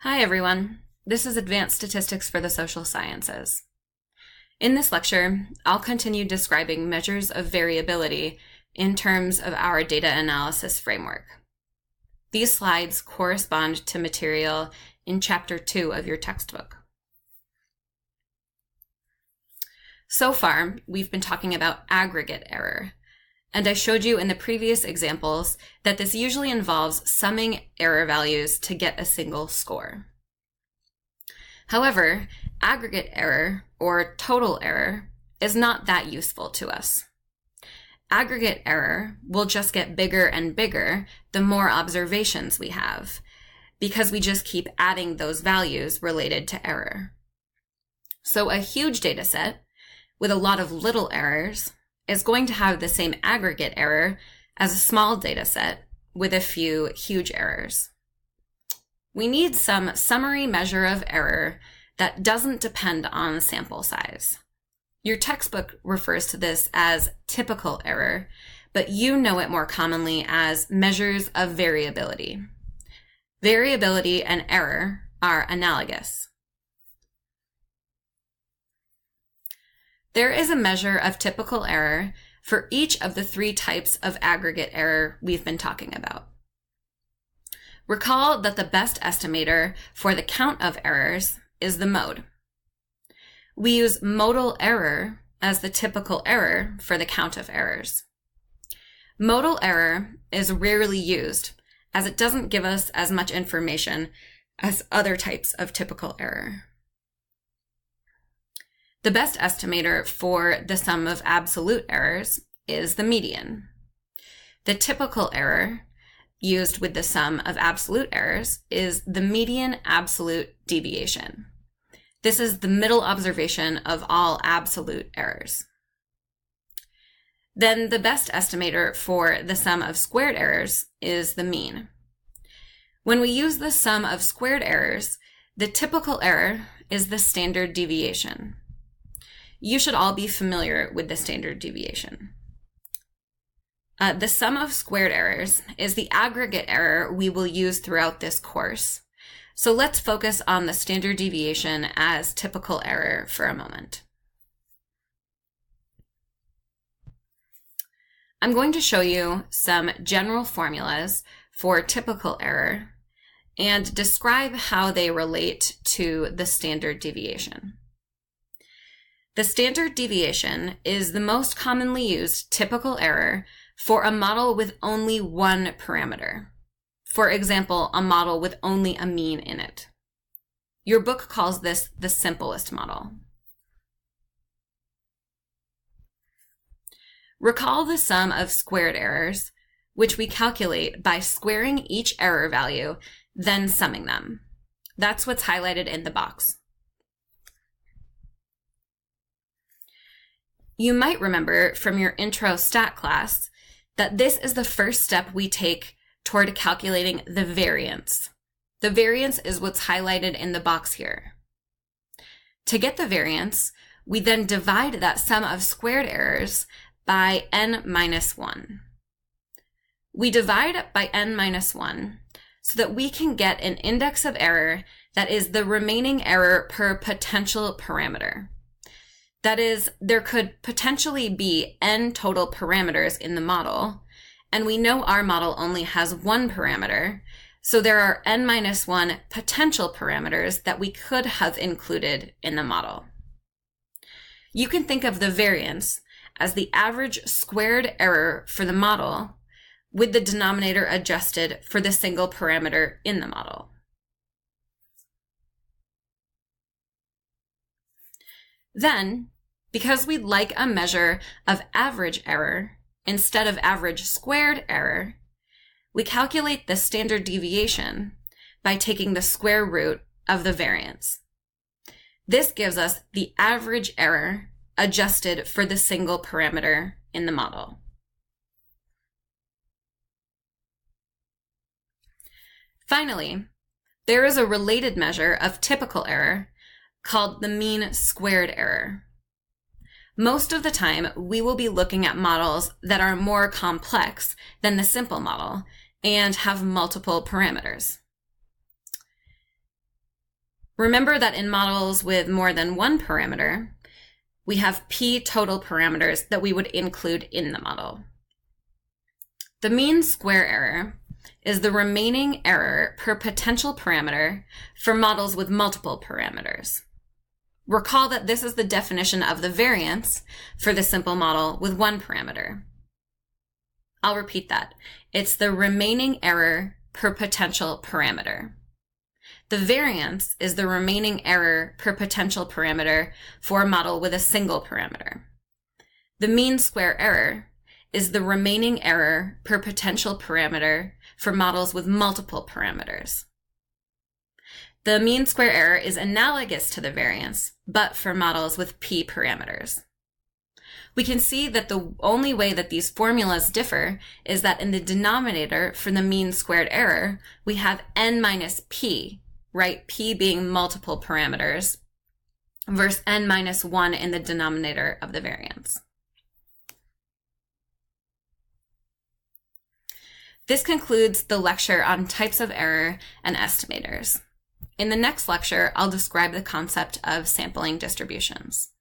Hi everyone, this is Advanced Statistics for the Social Sciences. In this lecture, I'll continue describing measures of variability in terms of our data analysis framework. These slides correspond to material in Chapter 2 of your textbook. So far, we've been talking about aggregate error, and I showed you in the previous examples that this usually involves summing error values to get a single score. However, aggregate error, or total error, is not that useful to us. Aggregate error will just get bigger and bigger the more observations we have, because we just keep adding those values related to error. So a huge data set with a lot of little errors is going to have the same aggregate error as a small data set with a few huge errors. We need some summary measure of error that doesn't depend on sample size. Your textbook refers to this as typical error, but you know it more commonly as measures of variability. Variability and error are analogous. There is a measure of typical error for each of the three types of aggregate error we've been talking about. Recall that the best estimator for the count of errors is the mode. We use modal error as the typical error for the count of errors. Modal error is rarely used as it doesn't give us as much information as other types of typical error. The best estimator for the sum of absolute errors is the median. The typical error used with the sum of absolute errors is the median absolute deviation. This is the middle observation of all absolute errors. Then the best estimator for the sum of squared errors is the mean. When we use the sum of squared errors, the typical error is the standard deviation. You should all be familiar with the standard deviation. The sum of squared errors is the aggregate error we will use throughout this course. So let's focus on the standard deviation as typical error for a moment. I'm going to show you some general formulas for typical error and describe how they relate to the standard deviation. The standard deviation is the most commonly used typical error for a model with only one parameter. For example, a model with only a mean in it. Your book calls this the simplest model. Recall the sum of squared errors, which we calculate by squaring each error value, then summing them. That's what's highlighted in the box. You might remember from your intro stat class that this is the first step we take toward calculating the variance. The variance is what's highlighted in the box here. To get the variance, we then divide that sum of squared errors by n minus 1. We divide by n minus 1 so that we can get an index of error that is the remaining error per potential parameter. That is, there could potentially be n total parameters in the model, and we know our model only has one parameter, so there are n minus 1 potential parameters that we could have included in the model. You can think of the variance as the average squared error for the model with the denominator adjusted for the single parameter in the model. Then, because we'd like a measure of average error instead of average squared error, we calculate the standard deviation by taking the square root of the variance. This gives us the average error adjusted for the single parameter in the model. Finally, there is a related measure of typical error called the mean squared error. Most of the time, we will be looking at models that are more complex than the simple model and have multiple parameters. Remember that in models with more than one parameter, we have p total parameters that we would include in the model. The mean square error is the remaining error per potential parameter for models with multiple parameters. Recall that this is the definition of the variance for the simple model with one parameter. I'll repeat that. It's the remaining error per potential parameter. The variance is the remaining error per potential parameter for a model with a single parameter. The mean square error is the remaining error per potential parameter for models with multiple parameters. The mean square error is analogous to the variance, but for models with p parameters. We can see that the only way that these formulas differ is that in the denominator for the mean squared error, we have n minus p, right? P being multiple parameters, versus n minus 1 in the denominator of the variance. This concludes the lecture on types of error and estimators. In the next lecture, I'll describe the concept of sampling distributions.